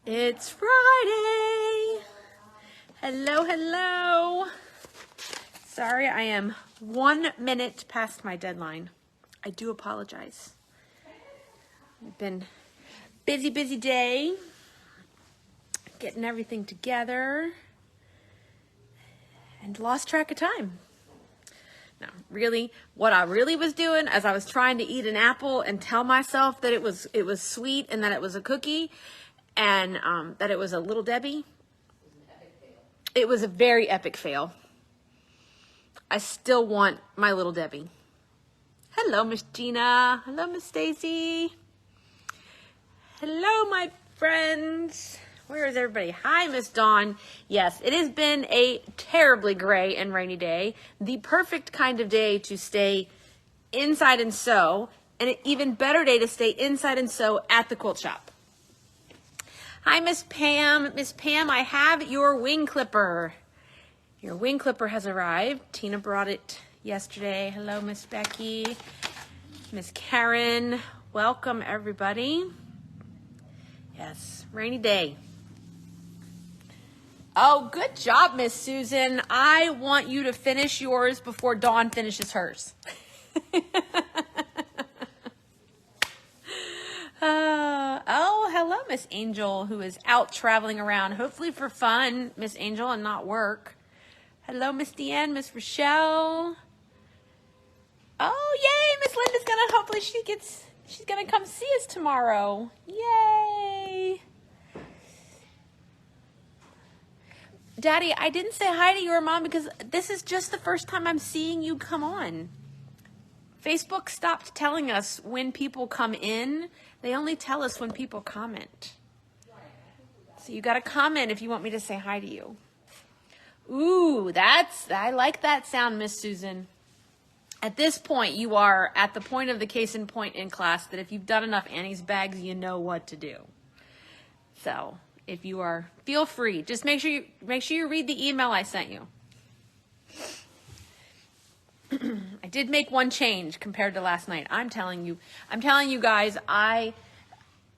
It's Friday. Hello, hello. Sorry, I am 1 minute past my deadline. I do apologize. It's been busy day. Getting everything together. And lost track of time. No, really, what I really was doing as I was trying to eat an apple and tell myself that it was sweet and that it was a cookie and that it was a Little Debbie. It was a very epic fail. I still want my Little Debbie. Hello, Miss Gina. Hello, Miss Stacy. Hello, my friends. Where is everybody? Hi, Miss Dawn. Yes, it has been a terribly gray and rainy day. The perfect kind of day to stay inside and sew, and an even better day to stay inside and sew at the quilt shop. Hi, Miss Pam. Miss Pam, I have your wing clipper. Your wing clipper has arrived. Tina brought it yesterday. Hello, Miss Becky. Miss Karen. Welcome, everybody. Yes, rainy day. Oh, good job, Miss Susan. I want you to finish yours before Dawn finishes hers. Oh, hello, Miss Angel, who is out traveling around, hopefully for fun, Miss Angel, and not work. Hello, Miss Deanne, Miss Rochelle. Oh, yay, Miss Linda's gonna, hopefully she's gonna come see us tomorrow. Yay. Daddy, I didn't say hi to your mom because this is just the first time I'm seeing you come on. Facebook stopped telling us when people come in. They only tell us when people comment. So you got to comment if you want me to say hi to you. Ooh, I like that sound, Miss Susan. At this point, you are at the point of the case in point in class that if you've done enough Annie's bags, you know what to do. So if you are, feel free. Just make sure you read the email I sent you. I did make one change compared to last night. I'm telling you guys, I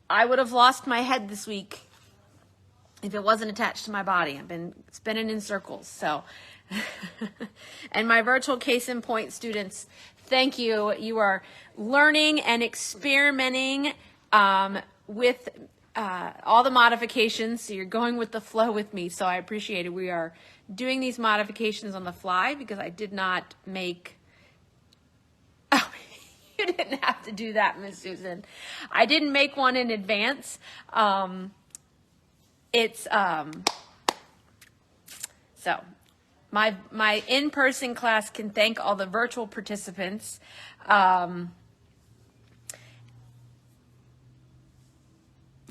would have lost my head this week if it wasn't attached to my body. I've been spinning in circles. So, and my virtual case in point students, thank you. You are learning and experimenting with all the modifications. So you're going with the flow with me. So I appreciate it. We are doing these modifications on the fly because I did not make, oh, you didn't have to do that, Miss Susan. I didn't make one in advance. So my in-person class can thank all the virtual participants.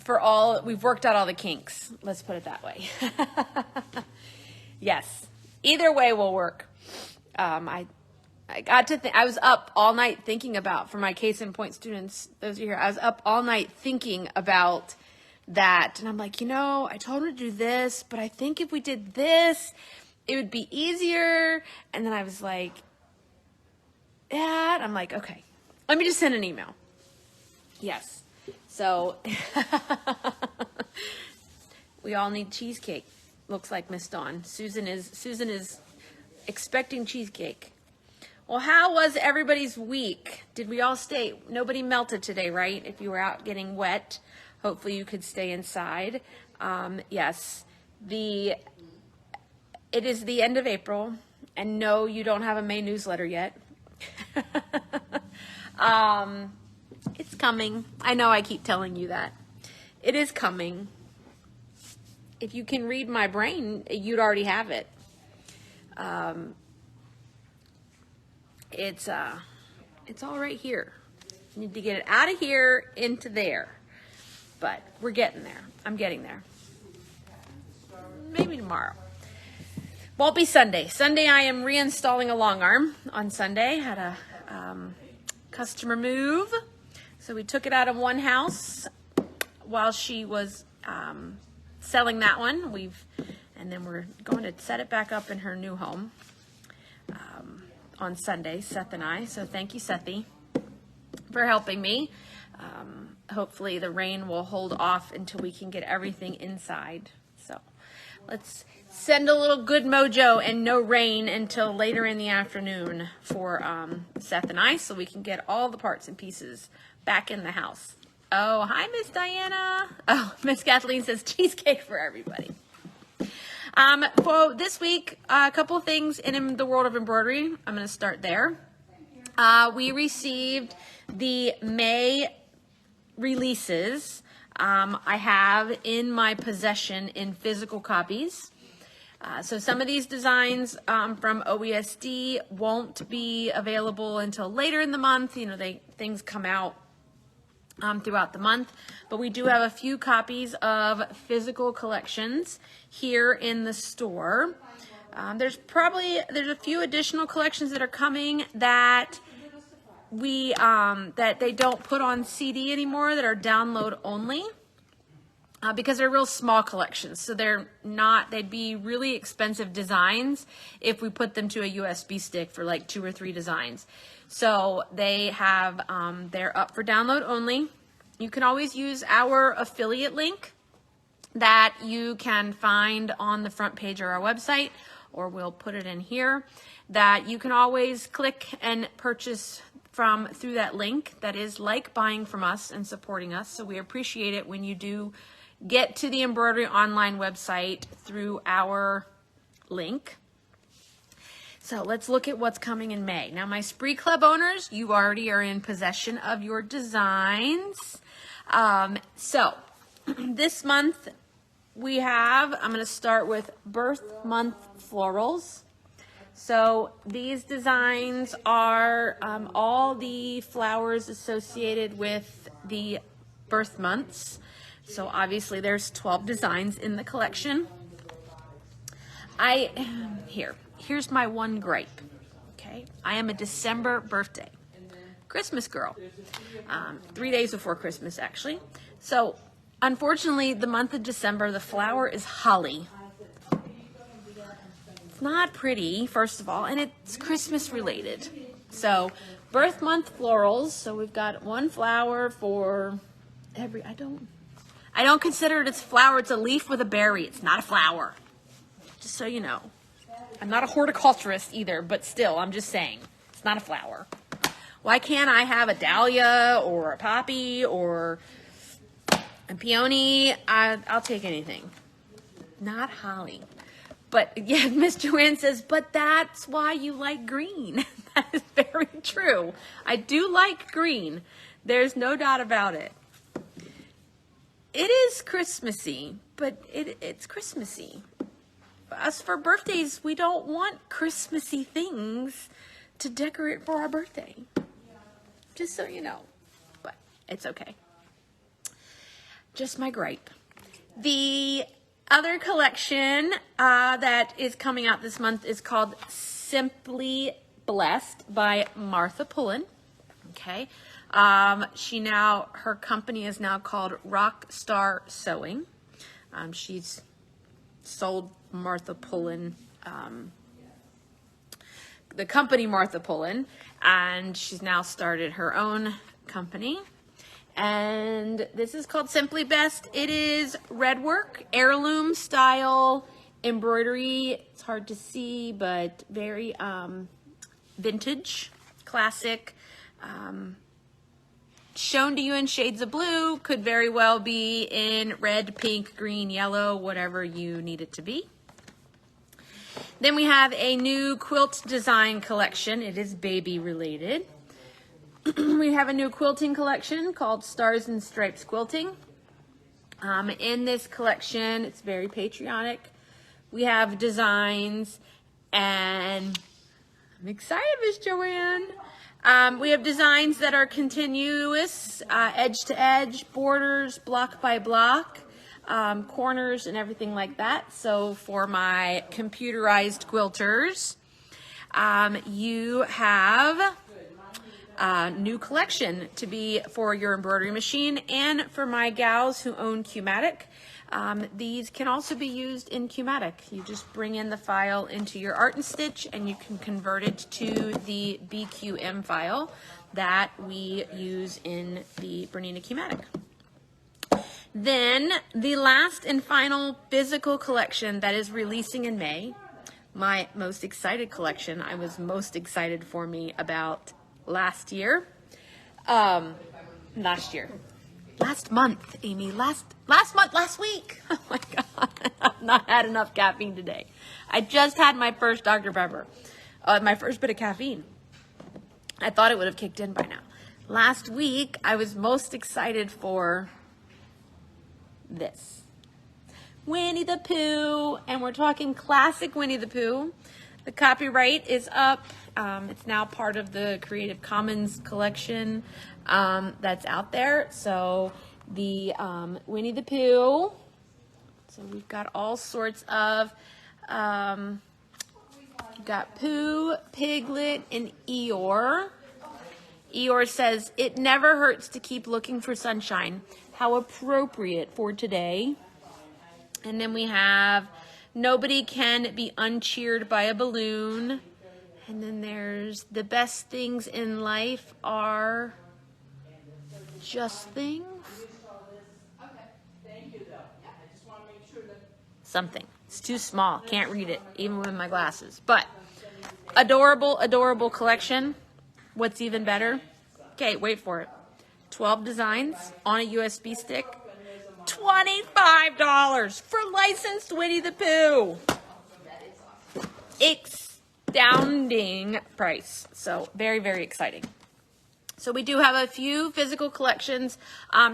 We've worked out all the kinks. Let's put it that way. Yes, either way will work. I got to think, I was up all night thinking about, for my case in point students, those are here, I was up all night thinking about that. And I'm like, I told him to do this, but I think if we did this, it would be easier. And then I was like, yeah, and I'm like, okay, let me just send an email. Yes. So we all need cheesecake. Looks like Miss Dawn. Susan is expecting cheesecake. Well, how was everybody's week? Did we all stay? Nobody melted today, right? If you were out getting wet, hopefully you could stay inside. Yes, it is the end of April, and no, you don't have a May newsletter yet. It's coming. I know I keep telling you that. It is coming. If you can read my brain, you'd already have it. It's all right here. You need to get it out of here into there. But we're getting there. I'm getting there. Maybe tomorrow. Won't be Sunday. Sunday I am reinstalling a long arm on Sunday. Had a customer move. So we took it out of one house while she was selling that one. And then we're going to set it back up in her new home on Sunday, Seth and I. So thank you, Sethy, for helping me. hopefully the rain will hold off until we can get everything inside. So let's send a little good mojo and no rain until later in the afternoon for Seth and I, so we can get all the parts and pieces back in the house. Oh, hi, Miss Diana. Oh, Miss Kathleen says cheesecake for everybody. For this week, a couple of things in the world of embroidery. I'm going to start there. We received the May releases. I have in my possession in physical copies. So some of these designs from OESD won't be available until later in the month. You know, things come out throughout the month, but we do have a few copies of physical collections here in the store. There's a few additional collections that are coming that that they don't put on CD anymore, that are download only, because they're real small collections. So they'd be really expensive designs if we put them to a USB stick for like 2 or 3 designs. So they're up for download only. You can always use our affiliate link that you can find on the front page of our website, or we'll put it in here, that you can always click and purchase through that link. That is like buying from us and supporting us. So we appreciate it when you do get to the Embroidery Online website through our link. So let's look at what's coming in May. Now, my Spree Club owners, you already are in possession of your designs. So this month I'm going to start with Birth Month Florals. So these designs are all the flowers associated with the birth months. So obviously there's 12 designs in the collection. Here's my one gripe, okay? I am a December birthday, Christmas girl, 3 days before Christmas, actually. So unfortunately, the month of December, the flower is holly. It's not pretty, first of all, and it's Christmas related. So birth month florals, so we've got one flower for every, I don't consider it a flower. It's a leaf with a berry. It's not a flower, just so you know. I'm not a horticulturist either, but still, I'm just saying, it's not a flower. Why can't I have a dahlia or a poppy or a peony? I'll take anything. Not holly. But yeah, Miss Joanne says, but that's why you like green. That is very true. I do like green. There's no doubt about it. It is Christmassy, but it's Christmassy. Us for birthdays, we don't want Christmassy things to decorate for our birthday. Just so you know. But it's okay. Just my gripe. The other collection that is coming out this month is called Simply Blessed by Martha Pullen. Okay. Her company is now called Rockstar Sewing. She's sold Martha Pullen, the company Martha Pullen, and she's now started her own company. And this is called Simply Best. It is red work, heirloom style embroidery. It's hard to see, but very vintage, classic. Shown to you in shades of blue, could very well be in red, pink, green, yellow, whatever you need it to be. Then we have a new quilt design collection. It is baby related. We have a new quilting collection called Stars and Stripes Quilting. In this collection, it's very patriotic. We have designs, and I'm excited, Miss Joanne. We have designs that are continuous, edge to edge, borders, block by block, corners, and everything like that. So for my computerized quilters, you have a new collection to be for your embroidery machine, and for my gals who own Qmatic, These can also be used in Q-matic. You just bring in the file into your Art and Stitch and you can convert it to the BQM file that we use in the Bernina Q-matic. Then the last and final physical collection that is releasing in May, my most excited collection, I was most excited for me about last year. Last month, Amy, last week. Oh my God, I've not had enough caffeine today. I just had my first Dr. Pepper, my first bit of caffeine. I thought it would have kicked in by now. Last week, I was most excited for this. Winnie the Pooh, and we're talking classic Winnie the Pooh. The copyright is up. It's now part of the Creative Commons collection that's out there. So the Winnie the Pooh. So we've got all sorts of, you've got Pooh, Piglet, and Eeyore. Eeyore says, "It never hurts to keep looking for sunshine. How appropriate for today." And then we have, "Nobody can be uncheered by a balloon." And then there's, "The best things in life are just things." Something. It's too small. Can't read it, even with my glasses. But adorable, adorable collection. What's even better? Okay, wait for it. 12 designs on a USB stick. $25 for licensed Winnie the Pooh. Astounding price. So very, very exciting. So we do have a few physical collections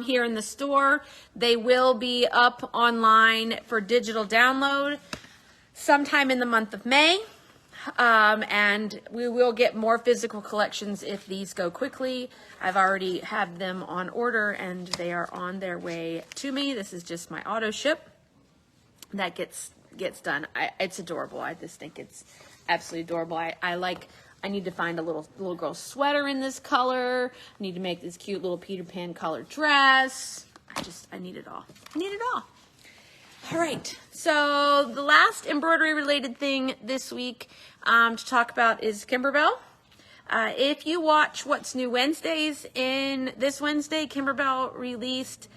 here in the store. They will be up online for digital download sometime in the month of May. And we will get more physical collections if these go quickly. I've already had them on order and they are on their way to me. This is just my auto ship that gets done. It's adorable. I just think it's absolutely adorable. I need to find a little girl sweater in this color. I need to make this cute little Peter Pan colored dress. I need it all. I need it all. All right, so the last embroidery related thing this week to talk about is Kimberbell. If you watch What's New Wednesdays, in this Wednesday, Kimberbell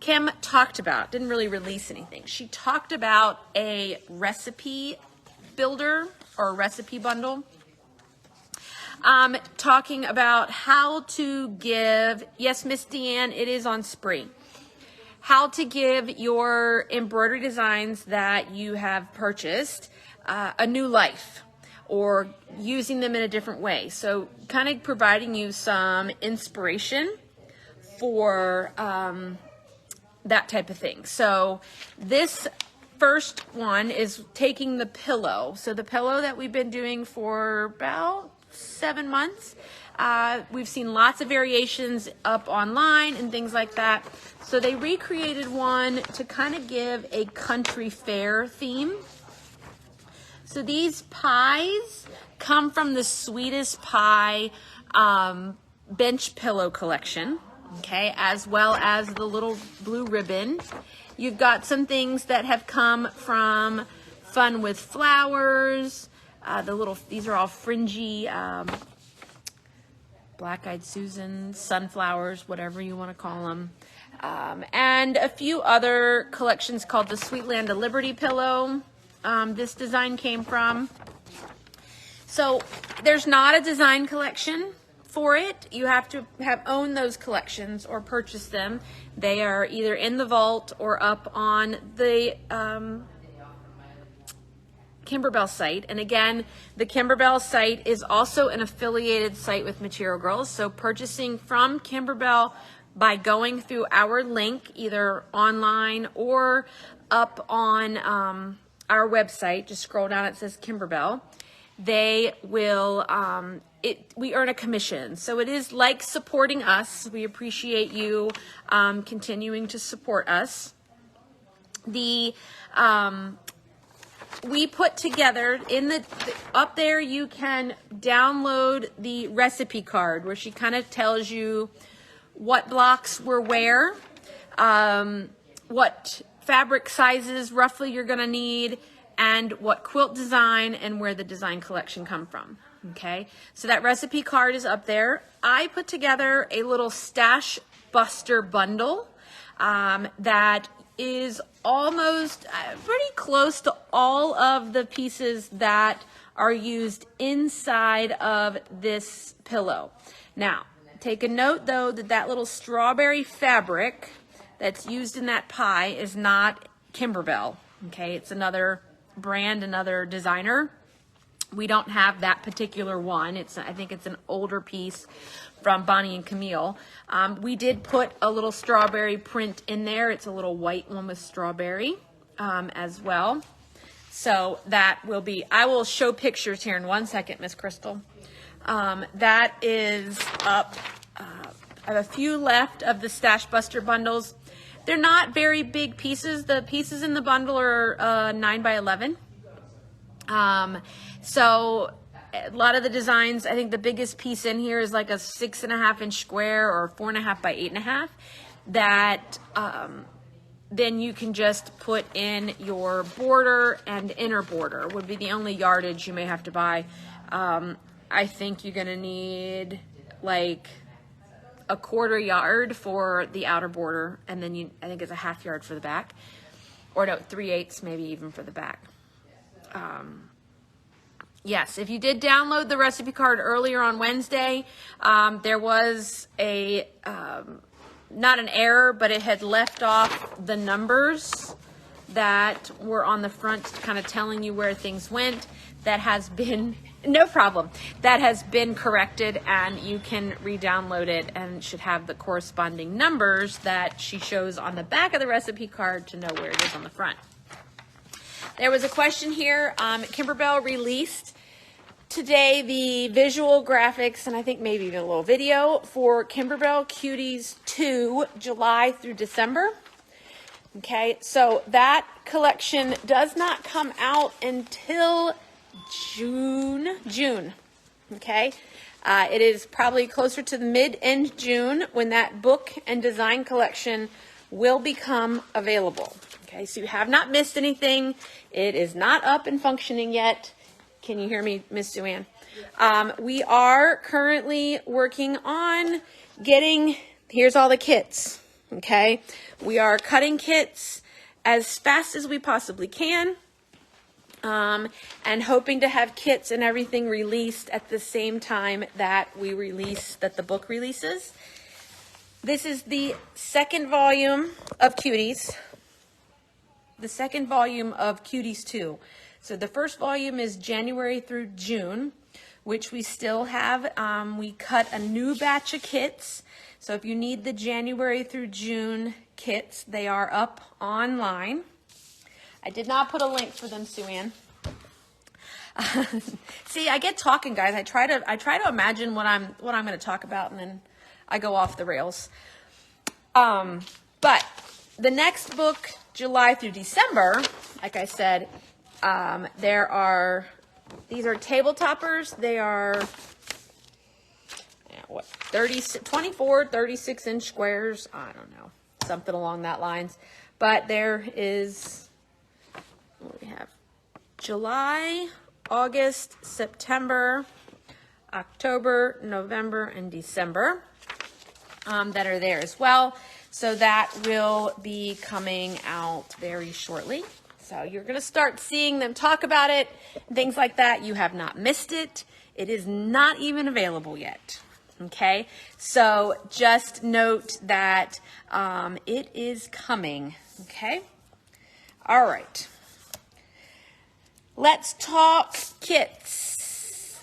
Kim talked about, didn't really release anything. She talked about a recipe builder or a recipe bundle. Talking about how to give, yes, Miss Deanne, it is on Spree. How to give your embroidery designs that you have purchased a new life, or using them in a different way. So kind of providing you some inspiration for that type of thing. So this first one is taking the pillow. So the pillow that we've been doing for about 7 months. We've seen lots of variations up online and things like that. So they recreated one to kind of give a country fair theme. So these pies come from the Sweetest Pie bench pillow collection, okay, as well as the little blue ribbon. You've got some things that have come from Fun with Flowers. These are all fringy, Black-Eyed Susans, sunflowers, whatever you want to call them. And a few other collections called the Sweet Land of Liberty pillow. This design came from. So there's not a design collection for it. You have to own those collections or purchase them. They are either in the vault or up on the Kimberbell site. And again, the Kimberbell site is also an affiliated site with Material Girls. So purchasing from Kimberbell by going through our link, either online or up on our website, just scroll down, it says Kimberbell. They will, we earn a commission. So it is like supporting us. We appreciate you continuing to support us. We put together up there, you can download the recipe card where she kind of tells you what blocks were where, what fabric sizes roughly you're gonna need, and what quilt design and where the design collection come from. Okay, so that recipe card is up there. I put together a little stash buster bundle that is almost pretty close to all of the pieces that are used inside of this pillow. Now, take a note though that that little strawberry fabric that's used in that pie is not Kimberbell. Okay, it's another brand, another designer. We don't have that particular one. I think it's an older piece from Bonnie and Camille. We did put a little strawberry print in there. It's a little white one with strawberry as well. So that will be, I will show pictures here in 1 second, Miss Crystal. That is up. I have a few left of the Stash Buster bundles. They're not very big pieces. The pieces in the bundle are 9 by 11. So a lot of the designs, I think the biggest piece in here is like a 6.5 inch square or 4.5 by 8.5 that then you can just put in your border, and inner border would be the only yardage you may have to buy. I think you're gonna need like a 1/4 yard for the outer border, and then I think it's a 1/2 yard for the back, or no, 3/8 maybe even for the back. Yes, if you did download the recipe card earlier on Wednesday, there was a, not an error, but it had left off the numbers that were on the front, kind of telling you where things went. That has been, no problem, that has been corrected, and you can re-download it and should have the corresponding numbers that she shows on the back of the recipe card to know where it is on the front. There was a question here. Kimberbell released today the visual graphics, and I think maybe even a little video for Kimberbell Cuties 2, July through December. Okay, so that collection does not come out until June. Okay, it is probably closer to the mid-end June when that book and design collection will become available. Okay, so you have not missed anything. It is not up and functioning yet. Can you hear me, Miss Joanne? We are currently working on getting, here's all the kits, okay? We are cutting kits as fast as we possibly can, and hoping to have kits and everything released at the same time that the book releases. This is the second volume of Cuties. The second volume of Cuties 2. So the first volume is January through June, which we still have. We cut a new batch of kits. So if you need the January through June kits, they are up online. I did not put a link for them, Sue Ann. See, I get talking, guys. I try to imagine what I'm going to talk about, and then I go off the rails. But the next book, July through December, like I said, these are table toppers. They are, what, 24, 36 inch squares. I don't know, something along that lines. But there is, what do we have? July, August, September, October, November, and December that are there as well. So that will be coming out very shortly. So you're going to start seeing them talk about it, things like that. You have not missed it. It is not even available yet. Okay, so just note that it is coming. Okay, all right. Let's talk kits.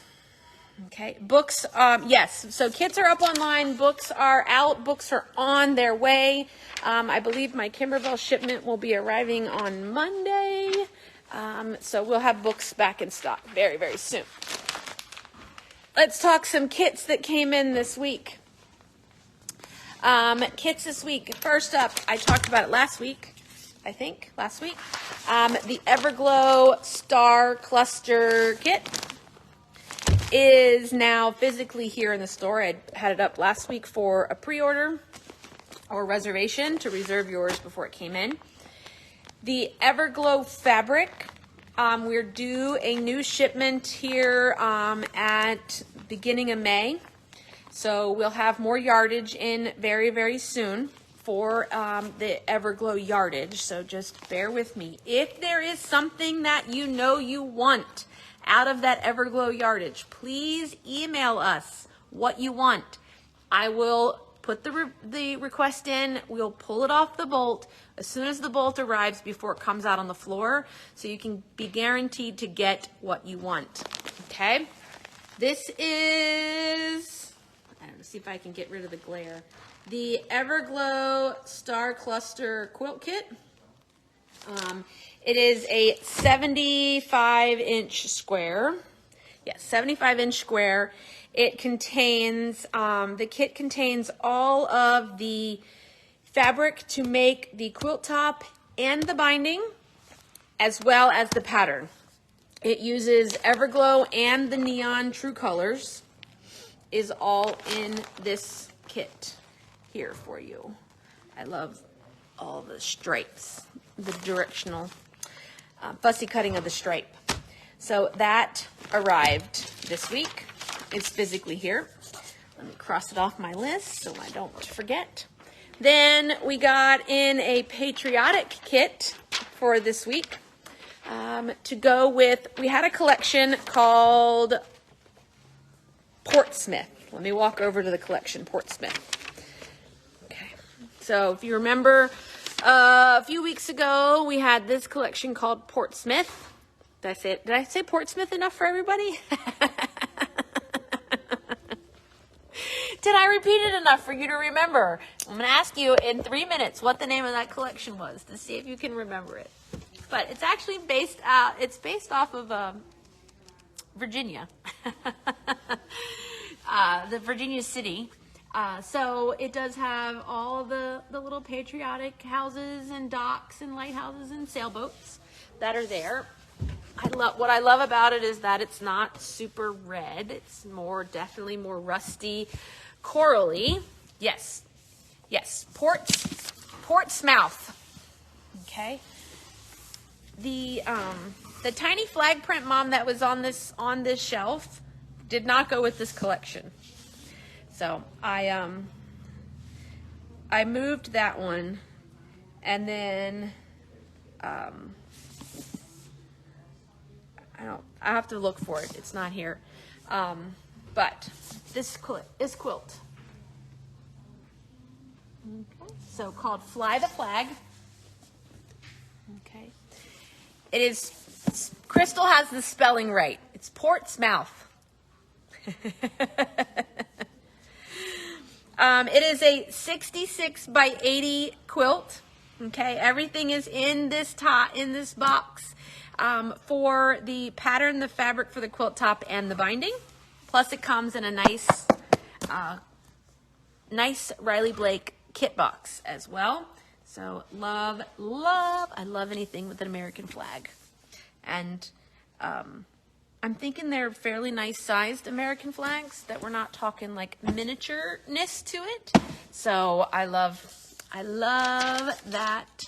Okay, books, yes, so kits are up online, books are out, books are on their way. I believe my Kimberbell shipment will be arriving on Monday, so we'll have books back in stock very, very soon. Let's talk some kits that came in this week. Kits this week. First up, I talked about it last week, I think, the Everglow Star Cluster Kit is now physically here in the store. I had it up last week for a pre-order or reservation to reserve yours before it came in. The Everglow fabric, we're due a new shipment here at beginning of May. So we'll have more yardage in very, very soon for the Everglow yardage. So just bear with me. If there is something that you know you want out of that Everglow yardage, please email us what you want. I will put the request in, we'll pull it off the bolt as soon as the bolt arrives before it comes out on the floor, so you can be guaranteed to get what you want, okay? This is, I don't know, see if I can get rid of the glare. The Everglow Star Cluster Quilt Kit. It is a 75-inch square. Yes, 75-inch square. It contains, the kit contains all of the fabric to make the quilt top and the binding, as well as the pattern. It uses Everglow and the neon true colors, is all in this kit here for you. I love all the stripes, the directional fussy cutting of the stripe. So that arrived this week. It's physically here. Let me cross it off my list so I don't forget. Then we got in a patriotic kit for this week to go with, we had a collection called Portsmouth. Let me walk over to the collection, Portsmouth. Okay, so if you remember a few weeks ago, we had this collection called Portsmouth. Did I say Portsmouth enough for everybody? Did I repeat it enough for you to remember? I'm going to ask you in 3 minutes what the name of that collection was to see if you can remember it. But it's actually based off of Virginia, the Virginia city. So it does have all the little patriotic houses and docks and lighthouses and sailboats that are there. What I love about it is that it's not super red. It's definitely more rusty, corally. Yes, Portsmouth. Okay. The tiny flag print, Mom, that was on this shelf did not go with this collection. So I moved that one, and then I have to look for it. It's not here. But this is Quilt. Okay. So called Fly the Flag. Okay. It is, Crystal has the spelling right. It's Portsmouth. It is a 66 by 80 quilt. Okay. Everything is in this box. For the pattern, the fabric for the quilt top, and the binding. Plus it comes in a nice Riley Blake kit box as well. So I love anything with an American flag. And I'm thinking they're fairly nice sized American flags, that we're not talking like miniature-ness to it. So I love that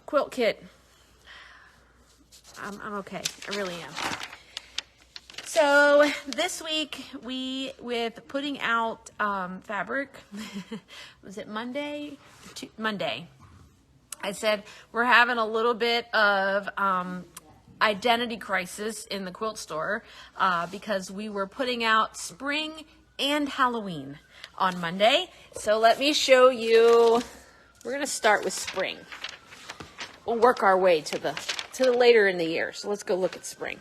quilt kit. I'm okay. I really am. So this week with putting out fabric, was it Monday? Monday. I said we're having a little bit of identity crisis in the quilt store because we were putting out spring and Halloween on Monday. So let me show you. We're going to start with spring. We'll work our way to the later in the year. So let's go look at spring.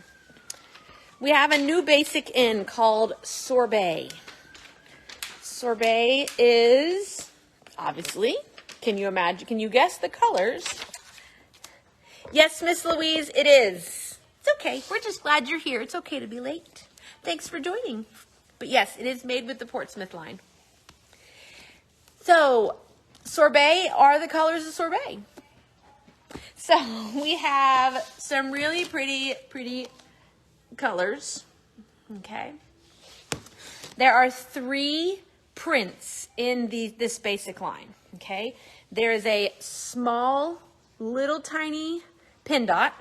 We have a new basic in called Sorbet. Sorbet is obviously, can you guess the colors? Yes, Miss Louise, it is. It's okay. We're just glad you're here. It's okay to be late. Thanks for joining. But yes, it is made with the Portsmouth line. So Sorbet are the colors of Sorbet. So we have some really pretty colors. Okay. There are 3 prints in this basic line. okay? There is a small, little tiny pin dot.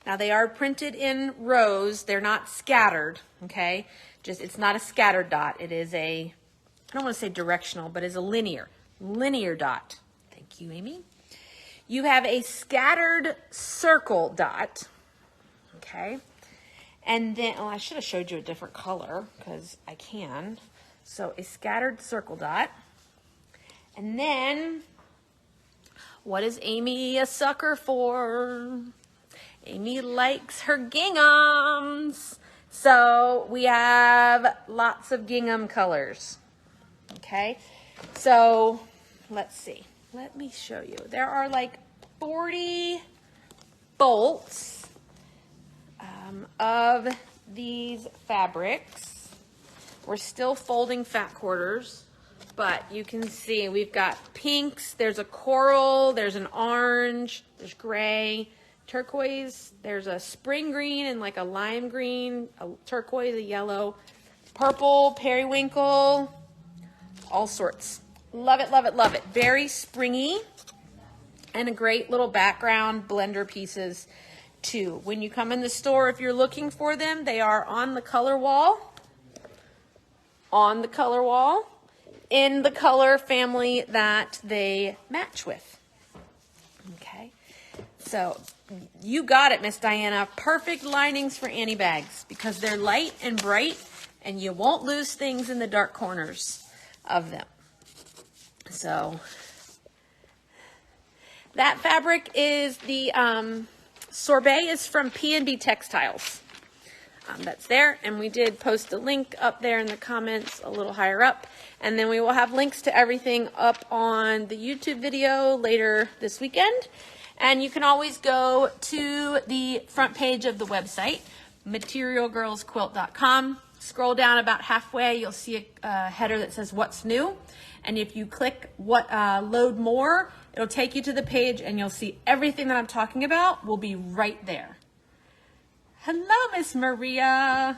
Now they are printed in rows. They're not scattered, okay? It's not a scattered dot. It is a, I don't want to say directional, but it's a linear dot. Thank you, Amy. You have a scattered circle dot, okay? And then, oh, I should have showed you a different color because I can. So a scattered circle dot. And then, what is Amy a sucker for? Amy likes her ginghams. So we have lots of gingham colors, okay? So let's see. Let me show you. There are like 40 bolts of these fabrics. We're still folding fat quarters, but you can see we've got pinks, there's a coral, there's an orange, there's gray, turquoise, there's a spring green and like a lime green, a turquoise, a yellow, purple, periwinkle, all sorts. Love it, love it, love it. Very springy and a great little background blender pieces too. When you come in the store, if you're looking for them, they are on the color wall, in the color family that they match with. Okay, so you got it, Miss Diana. Perfect linings for Annie bags because they're light and bright and you won't lose things in the dark corners of them. So that fabric is the sorbet is from P&B Textiles. That's there, and we did post a link up there in the comments a little higher up, and then we will have links to everything up on the YouTube video later this weekend. And you can always go to the front page of the website, materialgirlsquilt.com. Scroll down about halfway, you'll see a header that says what's new, and if you click load more, it'll take you to the page and you'll see everything that I'm talking about will be right there. Hello, Miss Maria.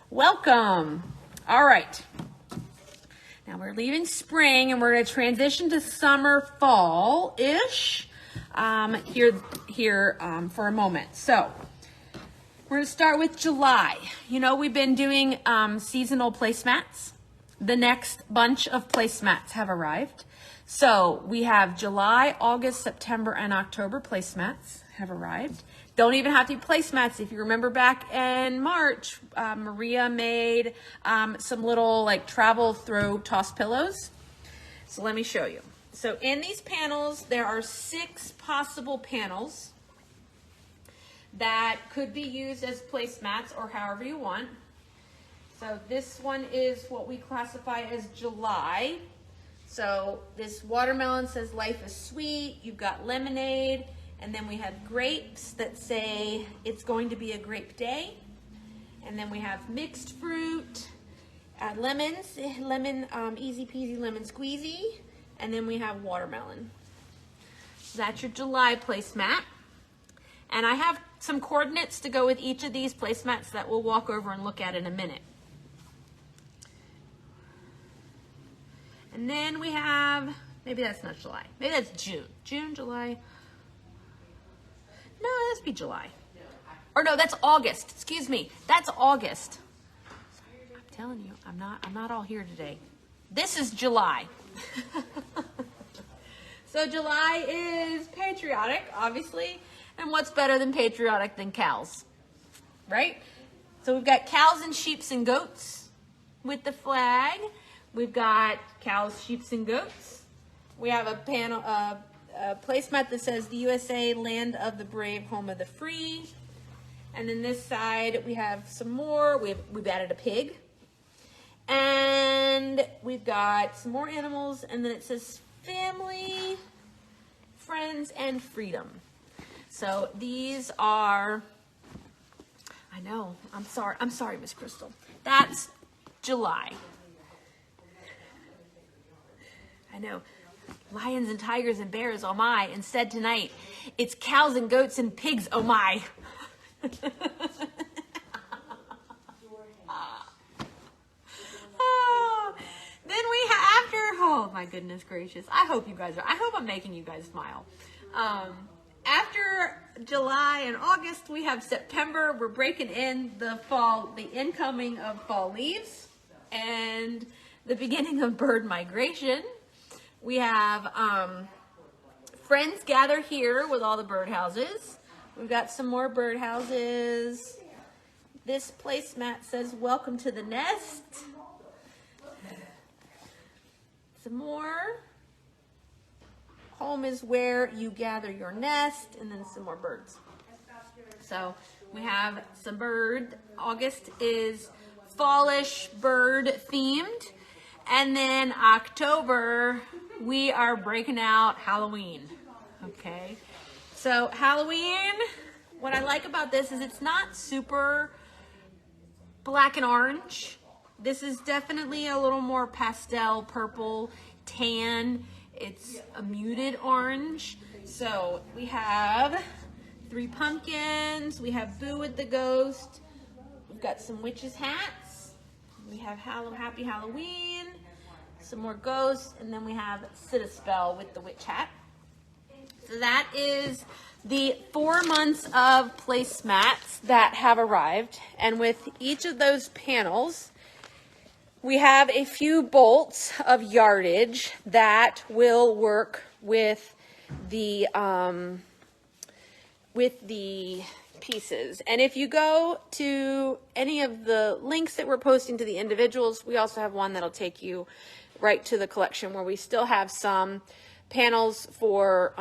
Welcome. All right. Now we're leaving spring and we're going to transition to summer, fall-ish here for a moment. So we're going to start with July. You know, we've been doing seasonal placemats. The next bunch of placemats have arrived. So we have July, August, September, and October placemats have arrived. Don't even have to be placemats. If you remember back in March, Maria made some little like travel throw toss pillows. So let me show you. So in these panels, there are 6 possible panels that could be used as placemats or however you want. So this one is what we classify as July. So this watermelon says life is sweet. You've got lemonade. And then we have grapes that say it's going to be a grape day. And then we have mixed fruit, lemons, easy peasy lemon squeezy. And then we have watermelon. So that's your July placemat. And I have some coordinates to go with each of these placemats that we'll walk over and look at in a minute. And then we have, maybe that's not July. Maybe that's June. June, July. No, that's be July. Or no, that's August. Excuse me. That's August. I'm telling you, I'm not all here today. This is July. So July is patriotic, obviously. And what's better than patriotic than cows? Right? So we've got cows and sheeps and goats with the flag. We've got cows, sheeps, and goats. We have a panel, a placemat that says the USA, land of the brave, home of the free. And then this side, we have some more. We've added a pig. And we've got some more animals. And then it says family, friends, and freedom. So these are, I know, I'm sorry, Miss Crystal. That's July. I know. Lions and tigers and bears, oh my. Instead tonight, it's cows and goats and pigs, oh my. Oh. Then we have, after Oh my goodness gracious. I hope I'm making you guys smile. After July and August, we have September. We're breaking in the incoming of fall leaves and the beginning of bird migration. We have friends gather here with all the birdhouses. We've got some more birdhouses. This placemat says, "Welcome to the nest." Some more. Home is where you gather your nest, and then some more birds. So we have some bird. August is fallish bird themed. And then October, we are breaking out Halloween. Okay. So Halloween, what I like about this is it's not super black and orange. This is definitely a little more pastel, purple, tan. It's a muted orange. So we have 3 pumpkins. We have Boo with the ghost. We've got some witches' hats. We have Happy Halloween. Some more ghosts. And then we have Sit a Spell with the witch hat. So that is the 4 months of placemats that have arrived. And with each of those panels, we have a few bolts of yardage that will work with the pieces. And if you go to any of the links that we're posting to the individuals, we also have one that'll take you right to the collection where we still have some panels for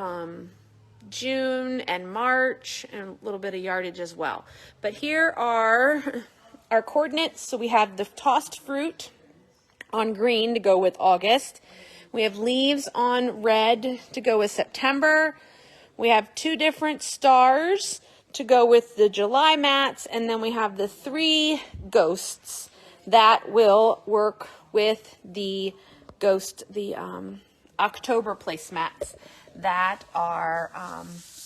June and March and a little bit of yardage as well. But here are our coordinates. So we have the tossed fruit on green to go with August. We have leaves on red to go with September. We have 2 different stars to go with the July mats. And then we have the 3 ghosts that will work with the October placemats that are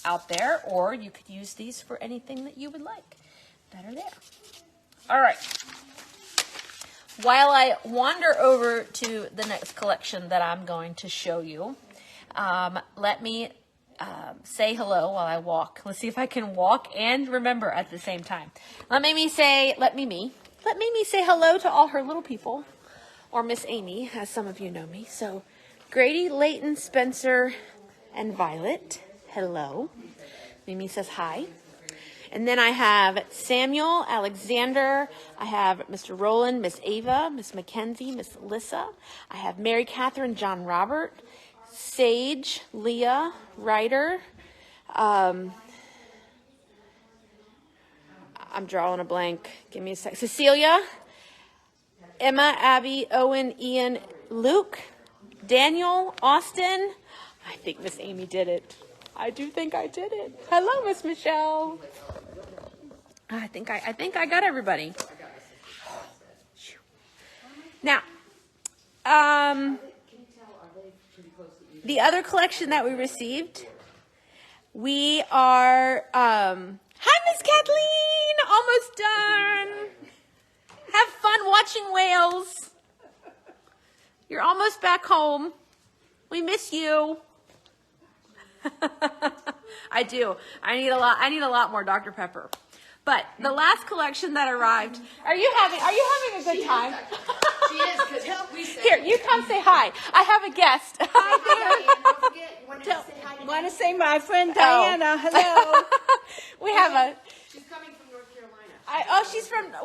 out there, or you could use these for anything that you would like that are there. All right. While I wander over to the next collection that I'm going to show you, let me say hello while I walk. Let's see if I can walk and remember at the same time. Let Mimi say hello to all her little people, or Miss Amy, as some of you know me. So Grady, Layton, Spencer, and Violet, hello. Mimi says hi. And then I have Samuel, Alexander, I have Mr. Roland, Miss Ava, Miss Mackenzie, Miss Alyssa. I have Mary Catherine, John Robert, Sage, Leah, Ryder. I'm drawing a blank. Give me a sec. Cecilia, Emma, Abby, Owen, Ian, Luke, Daniel, Austin. I think Miss Amy did it. I do think I did it. Hello, Miss Michelle. I think I got everybody. Now, the other collection that we received, we are, hi, Miss Kathleen, almost done. Have fun watching whales. You're almost back home. We miss you. I do. I need a lot more Dr. Pepper. But the last collection that arrived, are you having a good time? She is, because Here, you come say hi. I have a guest. Want to say my friend Diana. Hello. We have She's coming from North Carolina.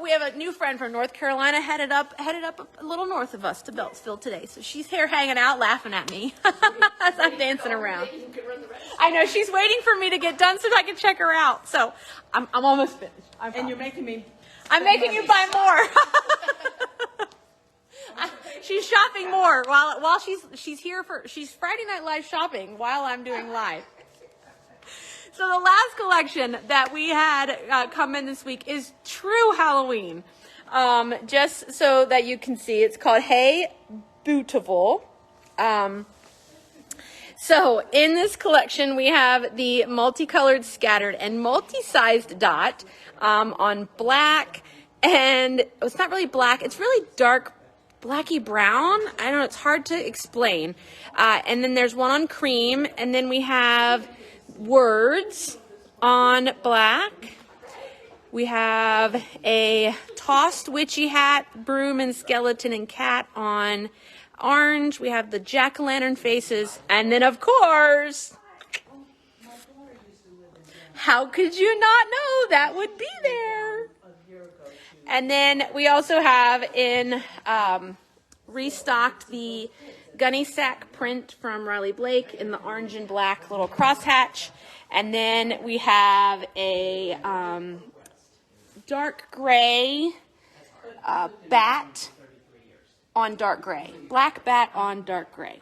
we have a new friend from North Carolina headed up a little north of us to Beltsville today. So she's here hanging out, laughing at me as I'm dancing around. I know, she's waiting for me to get done so I can check her out. So I'm almost finished. And you're making me. I'm making you buy more. She's shopping more while she's here she's Friday Night Live shopping while I'm doing live. So the last collection that we had come in this week is true Halloween. Just so that you can see, it's called Hey Beautiful. So in this collection, we have the multicolored scattered and multi-sized dot on black, and it's not really black, it's really dark blacky brown. I don't know, it's hard to explain. And then there's one on cream, and then we have words on black. We have a tossed witchy hat, broom and skeleton and cat on orange. We have the jack-o'-lantern faces, and then of course, how could you not know that would be there? And then we also have in restocked the gunny sack print from Riley Blake in the orange and black little crosshatch. And then we have a dark gray bat on dark gray. Black bat on dark gray.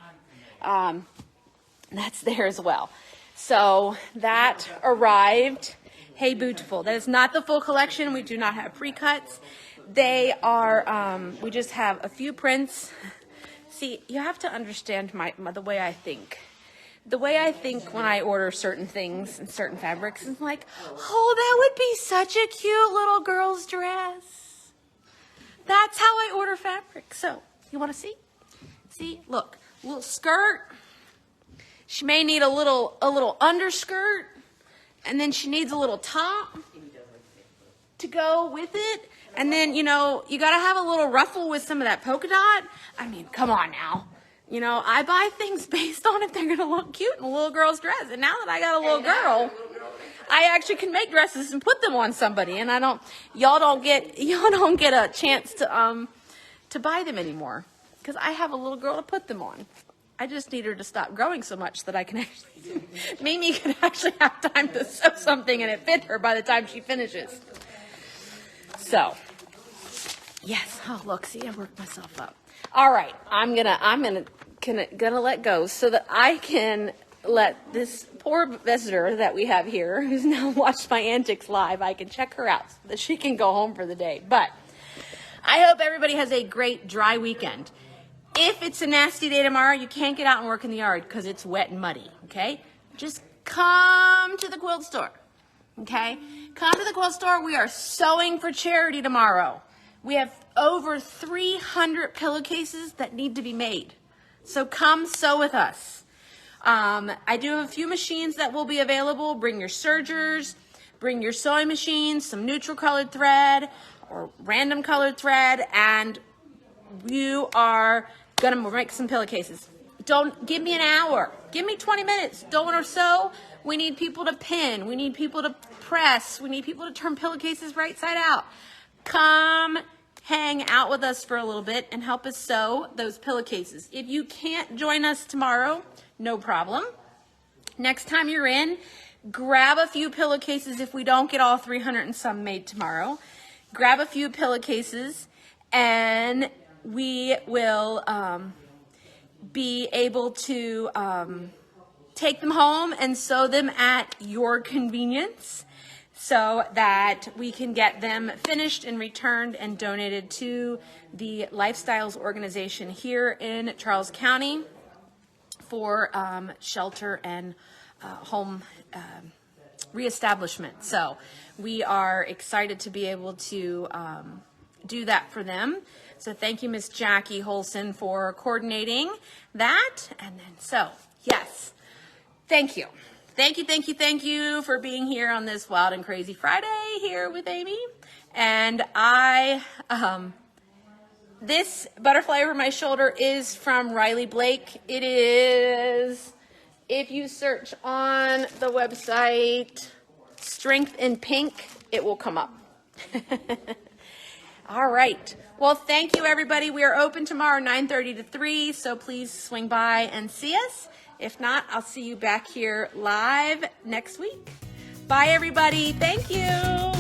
That's there as well. So that arrived. Hey, beautiful. That is not the full collection. We do not have pre-cuts. They are, we just have a few prints. See, you have to understand the way I think. The way I think when I order certain things and certain fabrics is like, oh, that would be such a cute little girl's dress. That's how I order fabric. So, you want to see? See, look, little skirt. She may need a little underskirt. And then she needs a little top to go with it. And then, you know, you got to have a little ruffle with some of that polka dot. I mean, come on now. You know, I buy things based on if they're going to look cute in a little girl's dress. And now that I got a little girl, I actually can make dresses and put them on somebody. And y'all don't get a chance to buy them anymore. Because I have a little girl to put them on. I just need her to stop growing so much that I can actually, Mimi can actually have time to sew something and it fit her by the time she finishes. So, yes. Oh, look, see, I worked myself up. All right, I'm gonna let go so that I can let this poor visitor that we have here, who's now watched my antics live, I can check her out so that she can go home for the day. But I hope everybody has a great dry weekend. If it's a nasty day tomorrow, you can't get out and work in the yard because it's wet and muddy, okay? Just come to the quilt store, okay? Come to the quilt store. We are sewing for charity tomorrow. We have over 300 pillowcases that need to be made. So come sew with us. I do have a few machines that will be available. Bring your sergers, bring your sewing machines, some neutral colored thread or random colored thread, and you are gonna make some pillowcases. Don't give me an hour. Give me 20 minutes. Don't want to sew. We need people to pin. We need people to press. We need people to turn pillowcases right side out. Come hang out with us for a little bit and help us sew those pillowcases. If you can't join us tomorrow, no problem. Next time you're in, grab a few pillowcases if we don't get all 300 and some made tomorrow. Grab a few pillowcases and we will be able to take them home and sew them at your convenience so that we can get them finished and returned and donated to the Lifestyles organization here in Charles County for shelter and home reestablishment. So we are excited to be able to do that for them. So thank you, Miss Jackie Holson, for coordinating that. And then, so, yes, thank you. Thank you for being here on this Wild and Crazy Friday here with Amy. And this butterfly over my shoulder is from Riley Blake. It is, if you search on the website, Strength in Pink, it will come up. All right. Well, thank you, everybody. We are open tomorrow, 9:30 to 3, so please swing by and see us. If not, I'll see you back here live next week. Bye, everybody. Thank you.